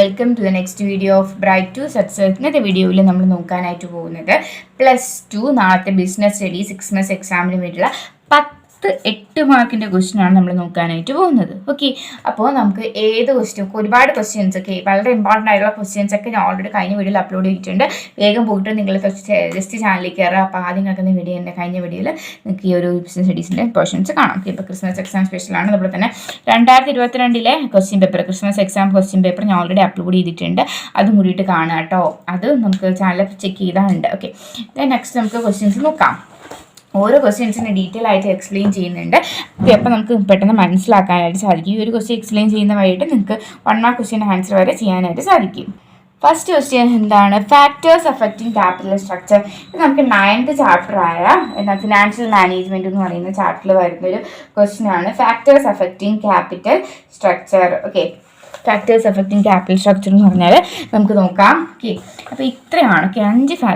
Welcome to the next video of bright to success. ഇന്നത്തെ വീഡിയോയിൽ നമ്മൾ നോക്കാനായിട്ട് പോകുന്നത് +2 നാളത്തെ ബിസിനസ് സ്റ്റഡി 6 months എക്സാമിന് വേണ്ടിയുള്ള 8 മാർക്കിൻ്റെ ക്വസ്റ്റ്യനാണ് നമ്മൾ നോക്കാനായിട്ട് പോകുന്നത്. ഓക്കെ, അപ്പോൾ നമുക്ക് ഏത് ക്വസ്റ്റ്യൻ, ഒരുപാട് ക്വസ്റ്റ്യൻസ് ഒക്കെ വളരെ ഇമ്പോർട്ടൻ്റ് ആയിട്ടുള്ള ക്വസ്റ്റ്യൻസ് ഒക്കെ ഞാൻ ഓൾറെഡി കഴിഞ്ഞ വീഡിയോയിൽ അപ്ലോഡ് ചെയ്തിട്ടുണ്ട്. വേഗം പോയിട്ട് നിങ്ങൾ ജസ്റ്റ് ചാനലിലേക്ക് കയറുക. അപ്പോൾ ആദ്യം കിടക്കുന്ന വീഡിയോ എൻ്റെ കഴിഞ്ഞ വീഡിയോയിൽ നിങ്ങൾക്ക് ഈ ഒരു ബിസിനസ് സ്റ്റഡീസിൻ്റെ പോർഷൻസ് കാണാം. ഇപ്പോൾ ക്രിസ്മസ് എക്സാം സ്പെഷ്യലാണ്. അതുപോലെ തന്നെ 2022 question paper, Christmas exam question paper ഞാൻ ഓൾറെഡി അപ്ലോഡ് ചെയ്തിട്ടുണ്ട്. അതും കൂടിയിട്ട് കാണുക കേട്ടോ. അത് നമുക്ക് ചാനൽ ചെക്ക് ചെയ്താലുണ്ട്. ഓക്കെ, നെക്സ്റ്റ് നമുക്ക് ക്വസ്റ്റ്യൻസ് നോക്കാം. ഓരോ ക്വസ്റ്റ്യൻസിന് ഡീറ്റെയിൽ ആയിട്ട് എക്സ്പ്ലെയിൻ ചെയ്യുന്നുണ്ട്. അപ്പോൾ നമുക്ക് പെട്ടെന്ന് മനസ്സിലാക്കാനായിട്ട് സാധിക്കും. ഈ ഒരു ക്വസ്റ്റ്യൻ എക്സ്പ്ലെയിൻ ചെയ്യുന്ന വഴിയിട്ട് നിങ്ങൾക്ക് 1 മാർക്ക് ക്വസ്റ്റ്യൻ ആൻസർ വരെ ചെയ്യാനായിട്ട് സാധിക്കും. ഫസ്റ്റ് ക്വസ്റ്റ്യൻ എന്താണ്? Factors affecting capital structure. ഇത് നമുക്ക് 9th ചാപ്റ്ററായ ഫിനാൻഷ്യൽ മാനേജ്മെൻറ്റ് എന്ന് പറയുന്ന ചാപ്റ്ററിൽ വരുന്നൊരു ക്വസ്റ്റ്യൻ ആണ്. Factors affecting capital structure. Okay, factors affecting capital structure എന്ന് പറഞ്ഞാൽ നമുക്ക് നോക്കാം. ഓക്കെ, അപ്പോൾ ഇത്രയാണ്. ഓക്കെ,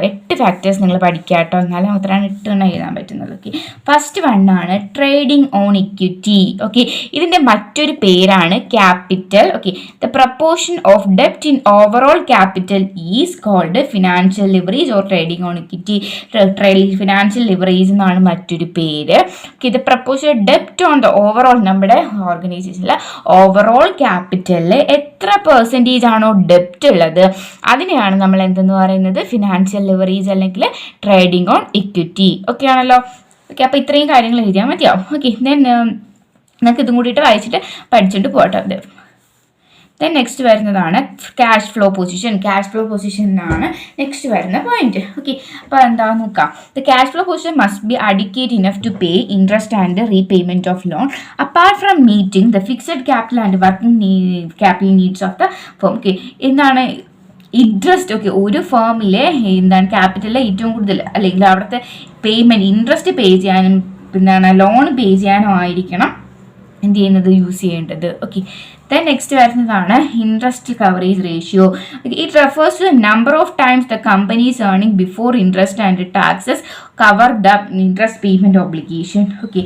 8 ഫാക്ടേഴ്സ് നിങ്ങൾ പഠിക്കുക കേട്ടോ. എന്നാലും അത്രയാണ് 8 എണ്ണം എഴുതാൻ പറ്റുന്നത്. ഓക്കെ, ഫസ്റ്റ് വണ്ണാണ് ട്രേഡിംഗ് ഓൺ ഇക്വിറ്റി. ഓക്കെ, ഇതിൻ്റെ മറ്റൊരു പേരാണ് capital. Okay, the proportion of ഡെപ്റ്റ് in overall capital is called financial leverage or trading on equity. Financial leverage എന്നാണ് മറ്റൊരു പേര്. ഓക്കെ, ദ പ്രപ്പോർഷൻ ഡെപ്റ്റ് ഓൺ ദ ഓവറോൾ, നമ്മുടെ ഓർഗനൈസേഷനിലെ ഓവറോൾ ക്യാപിറ്റലിൽ എത്ര പെർസെൻറ്റേജ് ആണോ ഡെപ്റ്റ് ഉള്ളത് അതിനെയാണ് നമ്മൾ എന്തെന്ന് പറയുന്നത്? ഫിനാൻഷ്യൽ ലിവറേജ് അല്ലെങ്കിൽ ട്രേഡിംഗ് ഓൺ ഇക്വിറ്റി. ഓക്കെ ആണല്ലോ. ഓക്കെ, അപ്പോൾ ഇത്രയും കാര്യങ്ങൾ എഴുതിയാൽ മതിയാവും. ഓക്കെ, നിങ്ങൾക്ക് ഇതും കൂടിയിട്ട് വായിച്ചിട്ട് പഠിച്ചിട്ട് പോകട്ടെ. ദെൻ നെക്സ്റ്റ് വരുന്നതാണ് cash flow position. Cash flow പൊസിഷനാണ് നെക്സ്റ്റ് വരുന്ന പോയിന്റ്. ഓക്കെ, അപ്പോൾ എന്താ നോക്കാം. The cash flow position must be adequate enough to pay interest and repayment of loan apart from meeting the fixed capital and working capital needs of the firm. Okay, എന്താണ് interest? Okay, ഒരു ഫേമിലെ എന്താണ് ക്യാപിറ്റലിലെ ഏറ്റവും കൂടുതൽ അല്ലെങ്കിൽ അവിടുത്തെ payment, interest പേ ചെയ്യാനും എന്താണ് ലോൺ പേ ചെയ്യാനും ആയിരിക്കണം എന്ത് ചെയ്യുന്നത്, യൂസ് ചെയ്യേണ്ടത്. ഓക്കെ, ദെൻ നെക്സ്റ്റ് വരുന്നതാണ് interest coverage ratio. It refers to the number of times the companies earning before interest and taxes cover the interest payment obligation. Okay,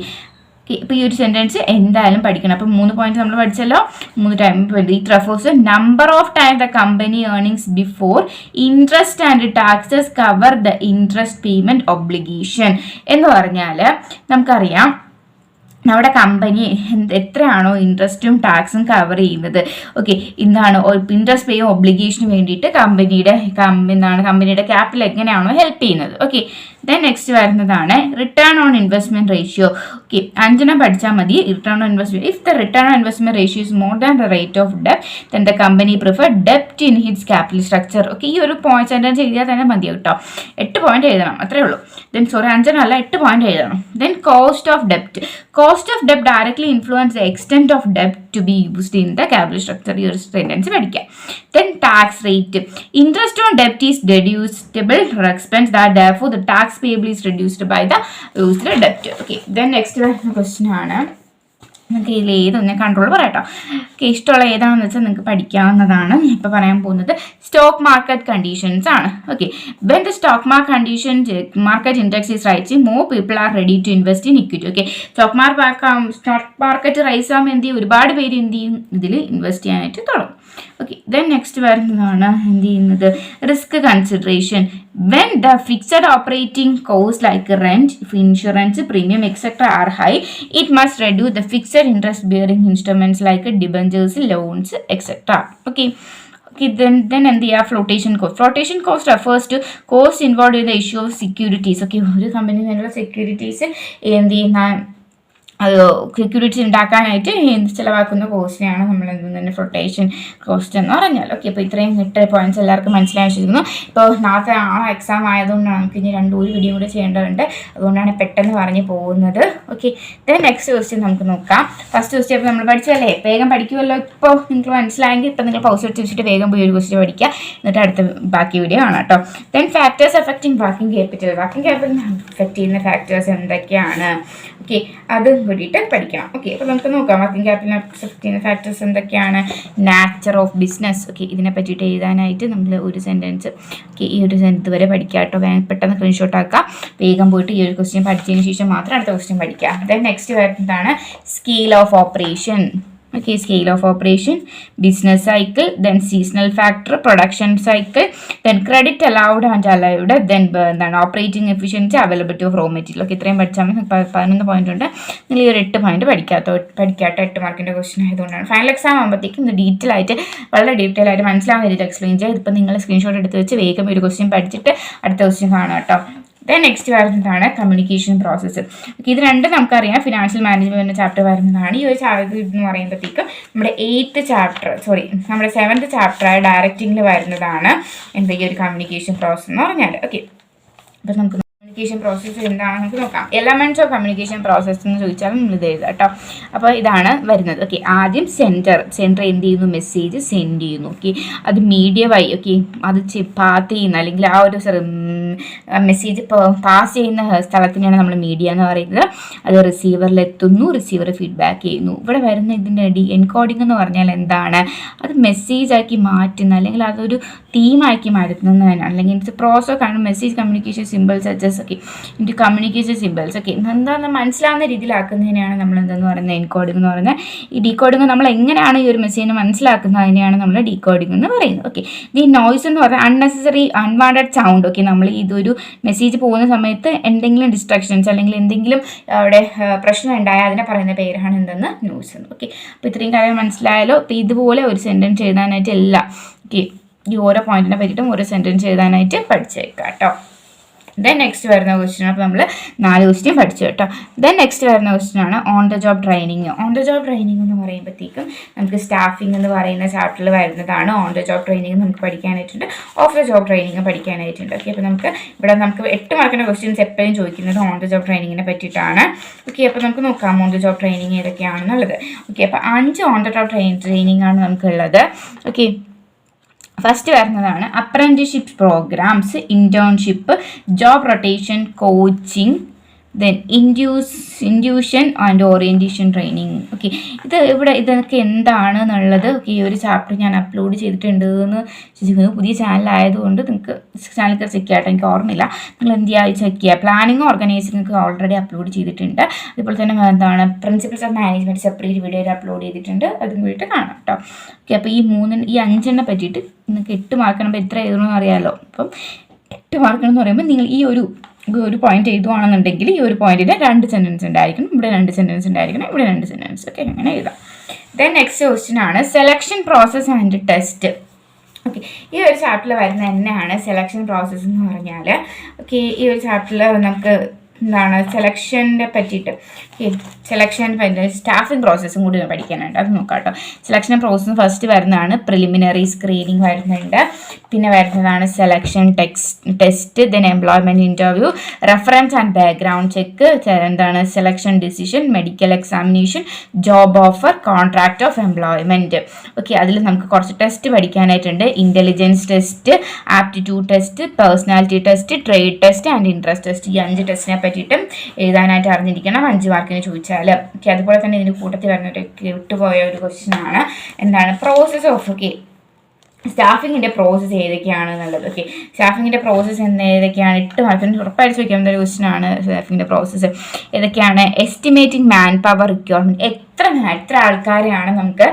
ഇപ്പോൾ ഈ ഒരു സെൻറ്റൻസ് എന്തായാലും പഠിക്കണം. അപ്പോൾ 3 പോയിന്റ് നമ്മൾ പഠിച്ചല്ലോ. 3 time. It refers to number of time the company earnings before interest and taxes cover the interest payment obligation എന്ന് പറഞ്ഞാൽ നമുക്കറിയാം നമ്മുടെ കമ്പനി എത്രയാണോ ഇൻട്രസ്റ്റും ടാക്സും കവർ ചെയ്യുന്നത്. ഓക്കെ, എന്താണ് ഇൻട്രസ്റ്റ് പേയും ഒബ്ലിഗേഷന് വേണ്ടിയിട്ട് കമ്പനിയുടെ ക്യാപിറ്റൽ എങ്ങനെയാണോ ഹെൽപ്പ് ചെയ്യുന്നത്. ഓക്കെ, ദെൻ നെക്സ്റ്റ് വരുന്നതാണ് return on investment ratio. Okay, 5 പഠിച്ചാൽ മതി. Return on investment, if the return on investment ratio is more than the rate of ഡെപ്റ്റ് then the company prefer ഡെപ്റ്റ് in hits capital structure. Okay, ഈ ഒരു point sentence എഴുതിയാൽ തന്നെ മതി കേട്ടോ. 8 point എഴുതണം, അത്രേ ഉള്ളൂ. ദെൻ 5 8 പോയിന്റ് എഴുതണം. ദെൻ കോസ്റ്റ് ഓഫ് ഡെപ്റ്റ്. Cost of debt directly influence the extent of debt to be used in the capital structure. ഈ ഒരു സെന്റൻസ് പഠിക്കാം. Then tax rate. Interest on debt is deductible expense that therefore the tax payable is reduced by the used debt. Okay. Then next question ആണ്, നിങ്ങൾക്ക് ഇതിൽ ഏതൊന്ന് control പറയാട്ടോ. Okay, ഇഷ്ടമുള്ള ഏതാണെന്ന് വെച്ചാൽ നിങ്ങൾക്ക് പഠിക്കാവുന്നതാണ്. ഇപ്പോൾ പറയാൻ പോകുന്നത് സ്റ്റോക്ക് മാർക്കറ്റ് കണ്ടീഷൻസ് ആണ്. Okay, when the stock market index is rising more people are ready to invest in equity. Okay, stock market rise ആകുമ്പോൾ എന്ത് ചെയ്യും, ഒരുപാട് പേര് എന്ത് ചെയ്യും, ഇതിൽ ഇൻവെസ്റ്റ് ചെയ്യാനായിട്ട് തുടങ്ങും. ഓക്കെ, ദെൻ നെക്സ്റ്റ് വരുന്നതാണ് എന്ത് ചെയ്യുന്നത്, risk consideration. When the fixed operating cost like rent, insurance, premium etcetera are high, it must reduce the fixed interest bearing instruments like debentures, loans etcetera. Okay, then എന്ത് ചെയ്യുക, flotation cost. Flotation cost refers to cost involve in the issue of securities. Okay, ഒരു കമ്പനിയിൽ നിന്നുള്ള securities എന്ത് ചെയ്യുന്ന security ഉണ്ടാക്കാനായിട്ട് ചിലവാക്കുന്ന കോസ്റ്റിനെയാണ് നമ്മൾ തന്നെ ഫ്ലോട്ടേഷൻ കോസ്റ്റ് എന്ന് പറഞ്ഞാൽ. ഓക്കെ, അപ്പോൾ ഇത്രയും 8 പോയിന്റ്സ് എല്ലാവർക്കും മനസ്സിലായി വെച്ചിരിക്കുന്നു. ഇപ്പോൾ നാളത്തെ എക്സാം ആയതുകൊണ്ടാണ് നമുക്ക് ഇനി ഒരു വീഡിയോ കൂടെ ചെയ്യേണ്ടതുണ്ട്. അതുകൊണ്ടാണ് പെട്ടെന്ന് പറഞ്ഞു പോകുന്നത്. ഓക്കെ, ദെൻ നെക്സ്റ്റ് ക്വസ്റ്റ്യൻ നമുക്ക് നോക്കാം. ഫസ്റ്റ് ക്വസ്റ്റ്യൻ അപ്പോൾ നമ്മൾ പഠിച്ചല്ലേ, വേഗം പഠിക്കുമല്ലോ. ഇപ്പോൾ നിങ്ങൾക്ക് മനസ്സിലായെങ്കിൽ ഇപ്പോൾ നിങ്ങൾ പൗസ് എടുത്ത് വെച്ചിട്ട് വേഗം പോയി ഒരു ക്വസ്റ്റ്യൻ പഠിക്കുക, എന്നിട്ട് അടുത്ത ബാക്കി വീഡിയോ ആണ് കേട്ടോ. Then factors affecting working capital. Working ക്യാപിറ്റലിനെ അഫക്റ്റ് ചെയ്യുന്ന ഫാക്ടേഴ്സ് എന്തൊക്കെയാണ്? ഓക്കെ, അത് കൂടിയിട്ട് പഠിക്കണം. ഓക്കെ, അപ്പോൾ നമുക്ക് നോക്കാം വർക്കിംഗ് ക്യാപിറ്റലിനെ അഫക്റ്റ് ചെയ്യുന്ന ഫാക്ടേഴ്സ് എന്തൊക്കെയാണ്. Nature of business. ഓക്കെ, ഇതിനെ പറ്റിയിട്ട് എഴുതാനായിട്ട് നമ്മൾ ഒരു സെൻറ്റൻസ്, ഓക്കെ, ഈ ഒരു സെൻറ്റൻസ് വരെ പഠിക്കുക കേട്ടോ. പെട്ടെന്ന് സ്ക്രീൻഷോട്ട് ആക്കുക. വേഗം പോയിട്ട് ഈ ഒരു ക്വസ്റ്റ്യൻ പഠിച്ചതിന് ശേഷം മാത്രം അടുത്ത ക്വസ്റ്റ്യൻ പഠിക്കുക. ദെൻ നെക്സ്റ്റ് വരുന്നതാണ് scale of operation. Okay, scale of operation, business cycle, then seasonal factor, production cycle, then credit allowed and allowed, then operating efficiency, availability of raw material. Okay, ഇത്രയും പഠിച്ചാൽ 11 point ഉണ്ട്. നിങ്ങൾ ഈ ഒരു 8 point പഠിക്കാത്ത 8 മാർക്കിൻ്റെ question ആയതുകൊണ്ടാണ്. ഫൈനൽ എക്സാം ആകുമ്പോഴത്തേക്കും ഇത് ഡീറ്റെയിൽ ആയിട്ട് വളരെ ഡീറ്റെയിൽ ആയിട്ട് മനസ്സിലാവുന്ന രീതിയിൽ എക്സ്പ്ലെയിൻ ചെയ്യുക. ഇതിപ്പോൾ നിങ്ങൾ സ്ക്രീൻഷോട്ട് എടുത്ത് വെച്ച് വേഗം ഒരു ക്വസ്റ്റ്യൻ പഠിച്ചിട്ട് അടുത്ത ക്വസ്റ്റ്യൻ കാണാം കേട്ടോ. ദെൻ നെക്സ്റ്റ് വരുന്നതാണ് കമ്മ്യൂണിക്കേഷൻ പ്രോസസ്സ്. ഇത് രണ്ടും നമുക്കറിയാം, ഫിനാൻഷ്യൽ മാനേജ്മെൻറ്റ് ചാപ്റ്റർ വരുന്നതാണ്. ഈ ഒരു ചാപ്റ്റർ എന്ന് പറയുമ്പോഴത്തേക്കും നമ്മുടെ 7th ചാപ്റ്ററായ ഡയറക്റ്റിങ്ങിൽ വരുന്നതാണ് എന്താ ഈ ഒരു കമ്മ്യൂണിക്കേഷൻ പ്രോസസ്സ് എന്ന് പറഞ്ഞാൽ. ഓക്കെ, അപ്പോൾ നമുക്ക് കമ്മ്യൂണിക്കേഷൻ പ്രോസസ്സ് എന്താണെന്ന് നമുക്ക് നോക്കാം. എലമെൻറ്റ്സ് ഓഫ് കമ്മ്യൂണിക്കേഷൻ പ്രോസസ്സ് എന്ന് ചോദിച്ചാലും നമ്മൾ ഇത് എഴുതാം കേട്ടോ. അപ്പോൾ ഇതാണ് വരുന്നത്. ഓക്കെ, ആദ്യം സെൻറ്റർ എന്ത് ചെയ്യുന്നു, മെസ്സേജ് സെൻഡ് ചെയ്യുന്നു. ഓക്കെ, അത് മീഡിയ വഴി ഓക്കെ അത് പാത്ത് ചെയ്യുന്ന അല്ലെങ്കിൽ ആ ഒരു മെസ്സേജ് പാസ് ചെയ്യുന്ന സ്ഥലത്തിനാണ് നമ്മൾ മീഡിയ എന്ന് പറയുന്നത്. അത് റിസീവറിലെത്തുന്നു, റിസീവർ ഫീഡ്ബാക്ക് ചെയ്യുന്നു. ഇവിടെ വരുന്ന ഇതിൻ്റെ എൻകോഡിംഗ് എന്ന് പറഞ്ഞാൽ എന്താണ്, അത് മെസ്സേജാക്കി മാറ്റുന്ന അല്ലെങ്കിൽ അതൊരു തീമാക്കി മാറ്റുന്നതിനാണ്. അല്ലെങ്കിൽ it's process of message communication symbols സജസ് okay into communication symbols okay എന്താണെന്ന് മനസ്സിലാവുന്ന രീതിയിലാക്കുന്നതിനെയാണ് നമ്മൾ എന്തെന്ന് പറയുന്നത് എൻകോഡിംഗ് എന്ന് പറയുന്നത്. ഈ ഡീകോഡിംഗ് നമ്മൾ എങ്ങനെയാണ് ഈ ഒരു മെസ്സേജിനെ മനസ്സിലാക്കുന്നതിനെയാണ് നമ്മൾ ഡീകോഡിംഗ് എന്ന് പറയുന്നത്. ഓക്കെ, ഈ നോയ്സ് എന്ന് പറഞ്ഞാൽ അൺനെസസറി അൺവാണ്ടഡ് സൗണ്ട്. ഓക്കെ, നമ്മൾ ഇതൊരു മെസ്സേജ് പോകുന്ന സമയത്ത് എന്തെങ്കിലും ഡിസ്ട്രാക്ഷൻസ് അല്ലെങ്കിൽ എന്തെങ്കിലും അവിടെ പ്രശ്നം ഉണ്ടായാൽ അതിനെ പറയുന്ന പേരാണ് എന്തെന്ന് നോയ്സ് എന്ന്. ഓക്കെ, അപ്പോൾ ഇത്രയും കാര്യം മനസ്സിലായാലോ. അപ്പോൾ ഇതുപോലെ ഒരു സെൻറ്റൻസ് എഴുതാനായിട്ട് എല്ലാം ഓക്കെ ഈ ഓരോ പോയിന്റിനെ പറ്റിയിട്ടും ഓരോ സെൻറ്റൻസ് എഴുതാനായിട്ട് പഠിച്ചേക്കാം കേട്ടോ. ദെൻ നെക്സ്റ്റ് വരുന്ന ക്വസ്റ്റ്യൻ, അപ്പോൾ നമ്മൾ 4 ക്വസ്റ്റ്യൻ പഠിച്ചു കേട്ടോ. ദെൻ നെക്സ്റ്റ് വരുന്ന ക്വസ്റ്റ്യനാണ് on the job training. On the job training എന്ന് പറയുമ്പോഴത്തേക്കും നമുക്ക് സ്റ്റാഫിംഗ് എന്ന് പറയുന്ന ചാപ്റ്ററിൽ വരുന്നതാണ്. ഓൺ ദ ജോബ് ട്രെയിനിങ് നമുക്ക് പഠിക്കാനായിട്ടുണ്ട്, ഓഫ് ദ ജോബ് ട്രെയിനിങ് പഠിക്കാനായിട്ടുണ്ട്. ഓക്കെ, അപ്പോൾ ഇവിടെ നമുക്ക് 8 മാർക്കിൻ്റെ ക്വസ്റ്റ്യൻസ് എപ്പോഴും ചോദിക്കുന്നത് ഓൺ ദ ജോബ് ട്രെയിനിങ്ങിനെ പറ്റിയിട്ടാണ്. ഓക്കെ, അപ്പോൾ നമുക്ക് നോക്കാം ഓൺ ദ ജോബ് ട്രെയിനിങ് ഏതൊക്കെയാണെന്നുള്ളത്. ഓക്കെ, അപ്പോൾ 5 ഓൺ ദ ജോബ് ട്രെയിനിങ് ആണ് നമുക്കുള്ളത്. ഓക്കെ, ഫസ്റ്റ് വരുന്നതാണ് apprenticeship programmes, internship, job rotation, coaching, then induction and orientation training. Okay, ഇതൊക്കെ എന്താണെന്നുള്ളത് ഓക്കെ ഈ ഒരു ചാപ്റ്റർ ഞാൻ അപ്ലോഡ് ചെയ്തിട്ടുണ്ട് എന്ന് ചോദിക്കുന്നത്. പുതിയ ചാനലായതുകൊണ്ട് നിങ്ങൾക്ക് ചാനൽ ചെക്ക് ചെയ്യാട്ടോ, എനിക്ക് ഓർമ്മയില്ല. നിങ്ങൾ എന്ത് ചെയ്യുക ചെക്ക് ചെയ്യുക. പ്ലാനിങ് ഓർഗനൈസിംഗ് ഒക്കെ ഓൾറെഡി അപ്ലോഡ് ചെയ്തിട്ടുണ്ട്. അതുപോലെ തന്നെ എന്താണ് principles of management separate video upload ചെയ്തിട്ടുണ്ട്, അതും കൂടിയിട്ട് കാണാം കേട്ടോ. ഓക്കെ, അപ്പോൾ ഈ 5 പറ്റിയിട്ട് നിങ്ങൾക്ക് 8 മാർക്കാകുമ്പോൾ എത്ര എഴുതണമെന്ന് അറിയാമല്ലോ. അപ്പം 8 മാർക്കെന്ന് പറയുമ്പോൾ നിങ്ങൾ ഈ ഒരു പോയിന്റ് എഴുതുകയാണെന്നുണ്ടെങ്കിൽ ഈ ഒരു പോയിന്റിന് 2 സെൻറ്റൻസ് ഉണ്ടായിരിക്കണം, ഇവിടെ 2 സെൻറ്റൻസ് ഉണ്ടായിരിക്കണം, ഇവിടെ 2 സെൻറ്റൻസ്. ഓക്കെ, അങ്ങനെ എഴുതാം. ദെൻ നെക്സ്റ്റ് ക്വസ്റ്റ്യൻ ആണ് selection process and test. Okay, ഈ ഒരു ചാപ്റ്ററിൽ വരുന്ന തന്നെയാണ് സെലക്ഷൻ പ്രോസസ്സ് എന്ന് പറഞ്ഞാൽ. ഓക്കെ, ഈ ഒരു ചാപ്റ്ററിൽ നമുക്ക് എന്താണ് സെലക്ഷൻ്റെ പറ്റിയിട്ട് സ്റ്റാഫിംഗ് പ്രോസസ്സും കൂടി പഠിക്കാനുണ്ട്, അത് നോക്കാം കേട്ടോ. സെലക്ഷൻ പ്രോസസ്സ് ഫസ്റ്റ് വരുന്നതാണ് പ്രിലിമിനറി സ്ക്രീനിങ് വരുന്നുണ്ട്, പിന്നെ വരുന്നതാണ് selection test, then employment interview, reference and background check, എന്താണ് selection decision, medical examination, job offer, contract of employment. Okay, അതിൽ നമുക്ക് കുറച്ച് ടെസ്റ്റ് പഠിക്കാനായിട്ടുണ്ട്. Intelligence test, aptitude test, personality test, trade test and interest test. ഈ 5 ടെസ്റ്റിനെ പറ്റിയിട്ടും എഴുതാനായിട്ട് അറിഞ്ഞിരിക്കണം, 5 മാർക്കിന് ചോദിച്ചാൽ. ഓക്കെ, അതുപോലെ തന്നെ ഇതിന് കൂട്ടത്തിൽ വരുന്നൊരു വിട്ടുപോയ ഒരു ക്വസ്റ്റ്യൻ ആണ് എന്താണ് പ്രോസസ് ഓഫ് ഓക്കെ സ്റ്റാഫിങ്ങിൻ്റെ പ്രോസസ്സ് ഏതൊക്കെയാണെന്നുള്ളത്. ഓക്കെ, സ്റ്റാഫിങ്ങിൻ്റെ പ്രോസസ്സ് ഏതൊക്കെയാണ് 8 മാർക്കിന് ഉറപ്പായിട്ട് ചോദിക്കാവുന്ന ഒരു ക്വസ്റ്റ്യൻ ആണ്. സ്റ്റാഫിങ്ങിൻ്റെ പ്രോസസ്സ് ഏതൊക്കെയാണ്, എസ്റ്റിമേറ്റിംഗ് മാൻ പവർ റിക്വയർമെൻറ്റ്, എത്ര ആൾക്കാരെയാണ് നമുക്ക്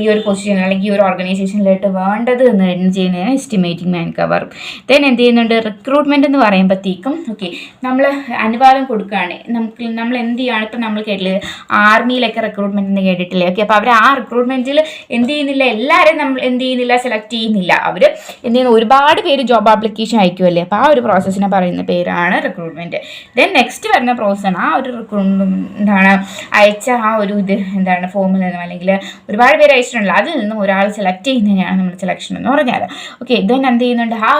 ഈ ഒരു പൊസിഷൻ അല്ലെങ്കിൽ ഈ ഒരു ഓർഗനൈസേഷനിലായിട്ട് വേണ്ടത് എന്ന് ചെയ്യുന്നതിന് എസ്റ്റിമേറ്റിംഗ് മാൻ പവർ. ദെൻ എന്ത് ചെയ്യുന്നുണ്ട് റിക്രൂട്ട്മെൻറ്റ് എന്ന് പറയുമ്പോഴത്തേക്കും ഓക്കെ നമ്മൾ അനുവാദം കൊടുക്കുകയാണ്. നമ്മൾ എന്ത് ചെയ്യുകയാണ്, ഇപ്പം നമ്മൾ കേട്ടില്ലേ ആർമിയിലൊക്കെ റിക്രൂട്ട്മെൻറ്റ് എന്ന് കേട്ടിട്ടില്ലേ. ഓക്കെ, അപ്പോൾ അവർ ആ റിക്രൂട്ട്മെൻറ്റിൽ എന്ത് ചെയ്യുന്നില്ല, എല്ലാവരും നമ്മൾ എന്ത് ചെയ്യുന്നില്ല, സെലക്ട് ചെയ്യുന്നില്ല. അവർ എന്ത് ചെയ്യുന്നു, ഒരുപാട് പേര് ജോബ് ആപ്ലിക്കേഷൻ അയക്കുമല്ലേ, അപ്പോൾ ആ ഒരു പ്രോസസ്സിനെ പറയുന്ന പേരാണ് റിക്രൂട്ട്മെൻറ്റ്. ദെൻ നെക്സ്റ്റ് വരുന്ന പ്രോസസ്സാണ് ആ ഒരു എന്താണ് അയച്ച ആ ഒരു എന്താണ് ഫോമിൽ നിന്നും അല്ലെങ്കിൽ ഒരുപാട് പേര് അയച്ചിട്ടുണ്ടല്ലോ അതിൽ നിന്നും ഒരാൾ സെലക്ട് ചെയ്യുന്നതിനാണ് നമ്മൾ സെലക്ഷൻ എന്ന് പറഞ്ഞാൽ. ഓക്കെ, ദെൻ എന്ത് ചെയ്യുന്നുണ്ട്, ആ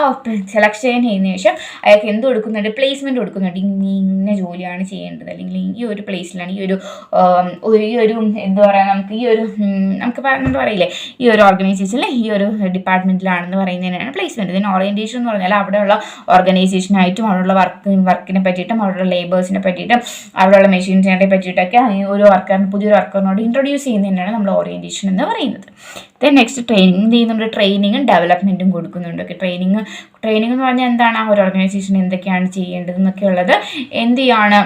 സെലക്ഷൻ ചെയ്യുന്നതിന് ശേഷം അയാൾക്ക് എന്ത് കൊടുക്കുന്നുണ്ട്, പ്ലേസ്മെൻറ്റ് കൊടുക്കുന്നുണ്ട്. ഇന്ന ജോലിയാണ് ചെയ്യേണ്ടത് അല്ലെങ്കിൽ ഈ ഒരു പ്ലേസിലാണ് ഈ ഒരു എന്താ പറയുക നമുക്ക് എന്താ പറയില്ലേ ഈ ഒരു ഓർഗനൈസേഷനിൽ ഈ ഒരു ഡിപ്പാർട്ട്മെൻറ്റിലാണെന്ന് പറയുന്നതിനാണ് പ്ലേസ്മെൻറ്റ്. ഇതിന് ഓറിയൻറ്റേഷൻ എന്ന് പറഞ്ഞാൽ അവിടെയുള്ള ഓർഗനൈസേഷനായിട്ടും അവിടെയുള്ള വർക്കിനെ പറ്റിയിട്ടും അവിടെയുള്ള ലേബേഴ്സിനെ പറ്റിയിട്ടും അവിടെയുള്ള മെഷീൻസിനെ പറ്റിയിട്ടൊക്കെ ഒരു പുതിയൊരു വർക്കറിനോട് ഇൻട്രൊഡ്യൂസ് ചെയ്യുന്നതിനാണ് നമ്മൾ ഓറിയൻറ്റേഷൻ എന്ന് പറയുന്നത്. ദെൻ നെക്സ്റ്റ് ട്രെയിനിങ് നമ്മൾ ട്രെയിനിങ്ങും ഡെവലപ്മെൻറ്റും കൊടുക്കുന്നുണ്ട്. ഓക്കെ, ട്രെയിനിങ് എന്ന് പറഞ്ഞാൽ എന്താണ്, ആ ഒരു ഓർഗനൈസേഷൻ എന്തൊക്കെയാണ് ചെയ്യേണ്ടതെന്നൊക്കെ ഉള്ളത് എന്ത് ചെയ്യാണ്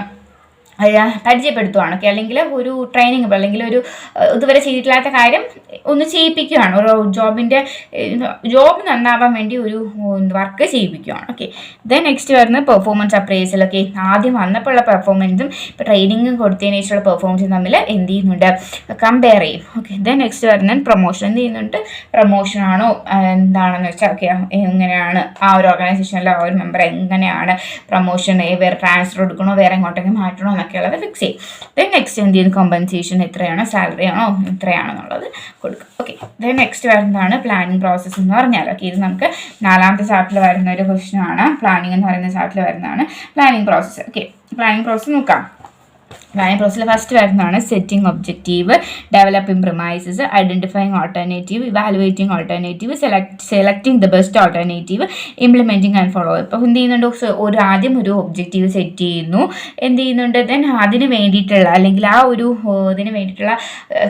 പരിചയപ്പെടുത്തുകയാണ്. ഓക്കെ, അല്ലെങ്കിൽ ഒരു ട്രെയിനിങ് അല്ലെങ്കിൽ ഒരു ഇതുവരെ ചെയ്തിട്ടില്ലാത്ത കാര്യം ഒന്ന് ചെയ്യിപ്പിക്കുകയാണ്. ഒരു ജോബ് നന്നാവാൻ വേണ്ടി ഒരു വർക്ക് ചെയ്യിപ്പിക്കുകയാണ്. ഓക്കെ, ദെൻ നെക്സ്റ്റ് വരുന്നത് പെർഫോമൻസ് അപ്രൈസൽ. ഓക്കെ, ആദ്യം വന്നപ്പോൾ ഉള്ള പെർഫോമൻസും ട്രെയിനിങ്ങും കൊടുത്തതിന് ശേഷമുള്ള പെർഫോമൻസും തമ്മിൽ എന്ത് ചെയ്യുന്നുണ്ട്, കമ്പയർ ചെയ്യും. ഓക്കെ, ദെൻ നെക്സ്റ്റ് വരുന്നത് പ്രൊമോഷൻ. എന്ത് ചെയ്യുന്നുണ്ട്, പ്രൊമോഷനാണോ എന്താണെന്ന് വെച്ചാൽ ഓക്കെ എങ്ങനെയാണ് ആ ഒരു ഓർഗനൈസേഷനിലെ ആ ഒരു മെമ്പർ എങ്ങനെയാണ് പ്രൊമോഷൻ, വേറെ ട്രാൻസ്ഫർ എടുക്കണോ വേറെ എങ്ങോട്ടെങ്കിലും മാറ്റണോ എന്നൊക്കെ ഉള്ളത് ഫിക്സ് ചെയ്യും. ദെൻ നെക്സ്റ്റ് എന്ത് ചെയ്യുന്നു, കോമ്പൻസേഷൻ എത്രയാണോ, സാലറി ആണോ എത്രയാണെന്നുള്ളത് കൊടുക്കും. ഓക്കെ, ദെൻ നെക്സ്റ്റ് വരുന്നതാണ് പ്ലാനിങ് പ്രോസസ്സ് എന്ന് പറഞ്ഞാൽ. ഓക്കെ, ഇത് നമുക്ക് 4ാമത്തെ ചാപ്റ്ററിൽ വരുന്ന ഒരു ക്വസ്റ്റൻ ആണ്. പ്ലാനിങ് എന്ന് പറയുന്ന ചാപ്റ്ററിൽ വരുന്നതാണ് planning process. Okay, planning process നോക്കാം. പ്ലാനിങ് പ്രോസസ്സിൽ ഫസ്റ്റ് വരുന്നതാണ് setting objective, developing premises, identifying alternative, evaluating alternative, selecting the best alternative, implementing and follow. ഇപ്പോൾ എന്ത് ചെയ്യുന്നുണ്ട്, ആദ്യം ഒരു ഒബ്ജക്റ്റീവ് സെറ്റ് ചെയ്യുന്നു, എന്ത് ചെയ്യുന്നുണ്ട്, ദെൻ അതിന് വേണ്ടിയിട്ടുള്ള അല്ലെങ്കിൽ ആ ഒരു ഇതിന് വേണ്ടിയിട്ടുള്ള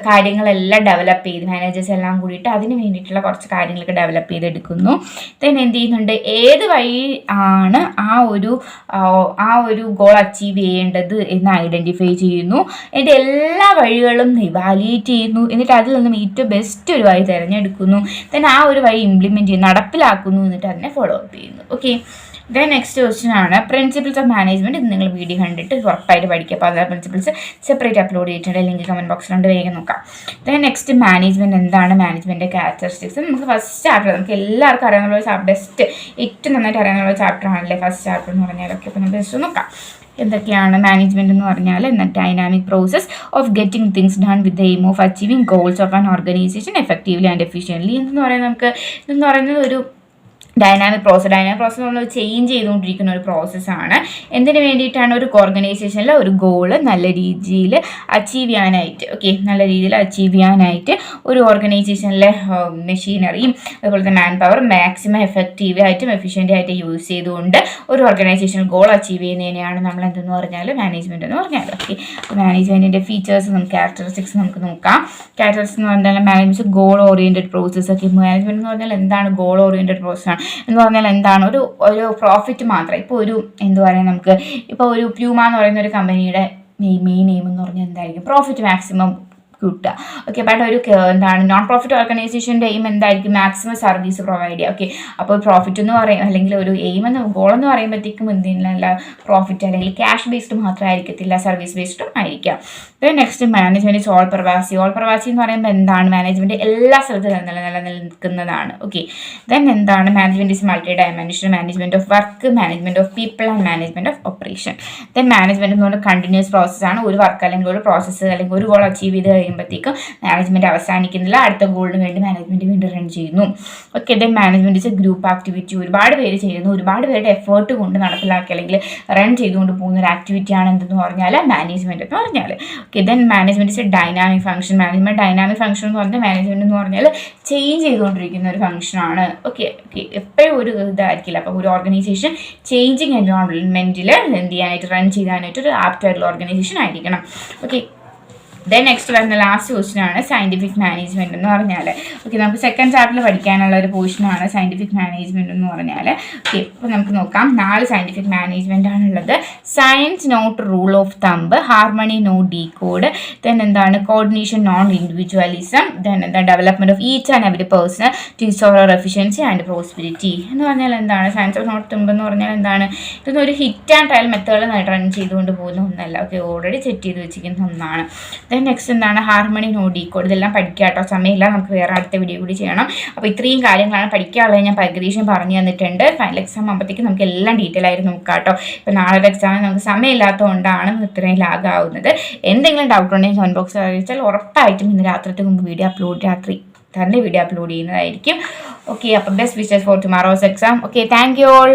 കാര്യങ്ങളെല്ലാം ഡെവലപ്പ് ചെയ്ത് മാനേജേഴ്സ് എല്ലാം കൂടിയിട്ട് അതിന് വേണ്ടിയിട്ടുള്ള കുറച്ച് കാര്യങ്ങളൊക്കെ ഡെവലപ്പ് ചെയ്തെടുക്കുന്നു. ദെൻ എന്ത് ചെയ്യുന്നുണ്ട്, ഏത് വഴി ആണ് ആ ഒരു ഗോൾ അച്ചീവ് ചെയ്യേണ്ടത് എന്ന് ഐഡൻറ്റിഫൈ ചെയ്യുന്നു, എന്നിട്ട് എല്ലാ വഴികളും ഇവാലുവേറ്റ് ചെയ്യുന്നു, എന്നിട്ട് അതിൽ നിന്നും ഏറ്റവും ബെസ്റ്റ് ഒരു വഴി തിരഞ്ഞെടുക്കുന്നു, then ആ ഒരു വഴി ഇംപ്ലിമെൻറ്റ് ചെയ്ത് നടപ്പിലാക്കുന്നു, എന്നിട്ട് അതിനെ ഫോളോ അപ്പ് ചെയ്യുന്നു. ഓക്കെ, ദെൻ നെക്സ്റ്റ് ക്വസ്റ്റ്യൻ ആണ് പ്രിൻസിപ്പിൾസ് ഓഫ് മാനേജ്മെൻറ്റ്. ഇത് നിങ്ങൾ വീഡിയോ കണ്ടിട്ട് ഉറപ്പായിട്ട് പഠിക്കുക. അപ്പോൾ അതിലെ പ്രിൻസിപ്പിൾസ് സെപ്പറേറ്റ് അപ്ലോഡ് ചെയ്തിട്ടുണ്ട്, ലിങ്ക് കമൻറ്റ് ബോക്സിലുണ്ട്, വേഗം നോക്കാം. ദെൻ നെക്സ്റ്റ് മാനേജ്മെൻറ്റ് എന്താണ്, മാനേജ്മെൻറ്റിൻ്റെ ക്യാരക്ടറിസ്റ്റിക്സ്. നമുക്ക് ഫസ്റ്റ് ചാപ്റ്റർ നമുക്ക് എല്ലാവർക്കും അറിയാവുന്ന ഒരു ബെസ്റ്റ് ഏറ്റവും നന്നായിട്ട് അറിയാവുന്ന ഒരു ചാപ്റ്റർ ആണല്ലേ ഫസ്റ്റ് ചാപ്റ്റർ എന്ന് പറഞ്ഞാലൊക്കെ. അപ്പോൾ നമുക്ക് ജസ്റ്റ് നോക്കാം എന്തൊക്കെയാണ് മാനേജ്മെൻറ്റ് എന്ന് പറഞ്ഞാൽ. Dynamic process of getting things done with the aim of achieving goals of an organisation effectively and efficiently. എന്ന് പറയുന്നത് ഇതെന്ന് പറയുന്നത് ഒരു ഡൈനാമിക് പ്രോസസ്സ് നമ്മൾ ചേഞ്ച് ചെയ്തുകൊണ്ടിരിക്കുന്ന ഒരു പ്രോസസ്സാണ്. എന്തിനു വേണ്ടിയിട്ടാണ്, ഒരു ഓർഗനൈസേഷനിൽ ഒരു ഗോള് നല്ല രീതിയിൽ അച്ചീവ് ചെയ്യാനായിട്ട് ഒരു ഓർഗനൈസേഷനിലെ മെഷീനറിയും അതുപോലെ തന്നെ മാൻ പവർ മാക്സിമം എഫക്റ്റീവ് ആയിട്ടും എഫിഷ്യൻ്റ് ആയിട്ട് യൂസ് ചെയ്തുകൊണ്ട് ഒരു ഓർഗനൈസേഷൻ ഗോൾ അച്ചീവ് ചെയ്യുന്നതിനെയാണ് നമ്മൾ എന്തെന്ന് പറഞ്ഞാൽ മാനേജ്മെൻറ്റ് എന്ന് പറഞ്ഞാൽ. ഓക്കെ, മാനേജ്മെൻറ്റിൻ്റെ ഫീച്ചേഴ്സ് ക്യാരക്ടറിസ്റ്റിക്സ് നമുക്ക് നോക്കാം. ക്യാരക്ടറിസ്റ്റിക്സ് എന്ന് പറഞ്ഞാൽ മാനേജ്മെൻറ്റ് ഗോൾ ഓറിയൻറ്റഡ് പ്രോസസ്സ്. ഒക്കെ മാനേജ്മെൻറ്റ് എന്ന് പറഞ്ഞാൽ എന്താണ്, ഗോൾ ഓറിയൻറ്റഡ് പ്രോസസ്സാണ് എന്ന് പറഞ്ഞാൽ എന്താണ്, ഒരു പ്രോഫിറ്റ് മാത്രം. ഇപ്പോൾ ഒരു എന്ത് പറയുക, നമുക്ക് ഇപ്പോൾ ഒരു പ്യൂമ എന്ന് പറയുന്ന ഒരു കമ്പനിയുടെ മെയിൻ എയിം എന്ന് പറഞ്ഞാൽ എന്തായിരിക്കും, പ്രോഫിറ്റ് മാക്സിമം കിട്ടുക. ഓക്കെ, ബട്ട് ഒരു നോൺ പ്രോഫിറ്റ് ഓർഗനൈസേഷൻ്റെ എയിം എന്തായിരിക്കും, മാക്സിമം സർവീസ് പ്രൊവൈഡ് ചെയ്യുക. ഓക്കെ, അപ്പോൾ പ്രോഫിറ്റ് എന്ന് പറയും അല്ലെങ്കിൽ ഒരു എയിം ഗോൾ എന്ന് പറയുമ്പോഴത്തേക്കും എന്തിനല്ല പ്രോഫിറ്റ് അല്ലെങ്കിൽ ക്യാഷ് ബേസ്ഡ് മാത്രമായിരിക്കത്തില്ല, സർവീസ് ബേസ്ഡും ആയിരിക്കാം. നെക്സ്റ്റ് മാനേജ്മെൻറ്റ് ഓൾ പ്രവാസി എന്ന് പറയുമ്പോൾ എന്താണ്, മാനേജ്മെൻറ്റ് എല്ലാ സ്ഥലത്തും നിലനിൽക്കുന്നതാണ്. ഓക്കെ, ദെൻ എന്താണ് management is multi dimensional, management of work, management of people and management of operation. Then management എന്ന് പറഞ്ഞാൽ കണ്ടിന്യൂസ് പ്രോസസ്സാണ്. ഒരു വർക്ക് അല്ലെങ്കിൽ ഒരു പ്രോസസ്സ് അല്ലെങ്കിൽ ഒരു ഗോൾ അച്ചീവ് ചെയ്ത് കഴിയുമ്പോഴത്തേക്കും മാനേജ്മെൻറ്റ് അവസാനിക്കുന്നില്ല, അടുത്ത ഗോളിന് വേണ്ടി മാനേജ്മെൻറ്റ് വീണ്ടും റൺ ചെയ്യുന്നു. Okay, then management is group activity. ഒരുപാട് പേര് ചെയ്യുന്നു, ഒരുപാട് പേരുടെ എഫേർട്ട് കൊണ്ട് നടപ്പിലാക്കി അല്ലെങ്കിൽ റൺ ചെയ്തുകൊണ്ട് പോകുന്ന ഒരു ആക്ടിവിറ്റിയാണ് എന്തെന്ന് പറഞ്ഞാൽ മാനേജ്മെൻറ്റ് എന്ന് പറഞ്ഞാൽ. Okay, then management is A dynamic function. Dynamic function എന്ന് പറഞ്ഞാൽ മാനേജ്മെൻറ്റ് എന്ന് പറഞ്ഞാൽ ചേഞ്ച് ചെയ്തുകൊണ്ടിരിക്കുന്ന ഒരു ഫംഗ്ഷനാണ്. ഓക്കെ, എപ്പോഴും ഒരു ഇതായിരിക്കില്ല. അപ്പോൾ ഒരു ഓർഗനൈസേഷൻ ചേഞ്ചിങ് എൻവയോൺമെൻറ്റിൽ എന്ത് ചെയ്യാനായിട്ട് റൺ ചെയ്യാനായിട്ട് ഒരു ആപ്റ്റായിട്ടുള്ള ഓർഗനൈസേഷൻ ആയിരിക്കണം. ഓക്കെ, ദെൻ നെക്സ്റ്റ് വരുന്ന ലാസ്റ്റ് ക്വസ്റ്റൻ ആണ് സയൻറ്റിഫിക് മാനേജ്മെൻറ്റ് എന്ന് പറഞ്ഞാൽ. ഓക്കെ, നമുക്ക് സെക്കൻഡ് ചാപ്റ്ററിൽ പഠിക്കാനുള്ള ഒരു പോർഷനാണ് സയൻറ്റിഫിക് മാനേജ്മെൻറ്റ് എന്ന് പറഞ്ഞാൽ. ഓക്കെ, അപ്പോൾ നമുക്ക് നോക്കാം. 4 സയൻറ്റിഫിക് മാനേജ്മെൻറ്റ് ആണുള്ളത്. Science not rule of thumb, harmony no discord, then എന്താണ് കോർഡിനേഷൻ നോൺ ഇൻഡിവിജ്വലിസം, ദെൻ എന്താണ് development of each and every person to restore efficiency and prosperity. എന്ന് പറഞ്ഞാൽ എന്താണ്, സയൻസ് ഓഫ് നോട്ട് തമ്പ് എന്ന് പറഞ്ഞാൽ എന്താണ്, ഇതൊന്നും ഒരു hit and trial method run ചെയ്തുകൊണ്ട് പോകുന്ന ഒന്നല്ല. ഓക്കെ, ഓൾറെഡി സെറ്റ് ചെയ്ത് വെച്ചിരിക്കുന്ന ഒന്നാണ്. നെക്സ്റ്റ് എന്താണ് ഹാർമണി നോ ഡീകോഡ്. ഇതെല്ലാം പഠിക്കുക കേട്ടോ, സമയമില്ല, നമുക്ക് വേറെ അടുത്ത വീഡിയോ കൂടി ചെയ്യണം. അപ്പോൾ ഇത്രയും കാര്യങ്ങളാണ് പഠിക്കാനുള്ളത്. ഞാൻ ഏകദേശം പറഞ്ഞു തന്നിട്ടുണ്ട്. ഫൈനൽ എക്സാം ആകുമ്പോഴത്തേക്കും നമുക്ക് എല്ലാം ഡീറ്റെയിൽ ആയിട്ട് നോക്കാം കേട്ടോ. ഇപ്പോൾ നാളെ എക്സാമിന് നമുക്ക് സമയമില്ലാത്തതുകൊണ്ടാണ് ഇത്രയും ലാഗ് ആവുന്നത്. എന്തെങ്കിലും ഡൗട്ട് ഉണ്ടെങ്കിൽ കമൻറ്റ് ബോക്സിൽ അറിയിച്ചാൽ ഉറപ്പായിട്ടും ഇന്ന് രാത്രിക്ക് മുമ്പ് രാത്രി തന്നെ വീഡിയോ അപ്ലോഡ് ചെയ്യുന്നതായിരിക്കും. ഓക്കെ, അപ്പോൾ best wishes for tomorrow's exam. Okay, thank you all.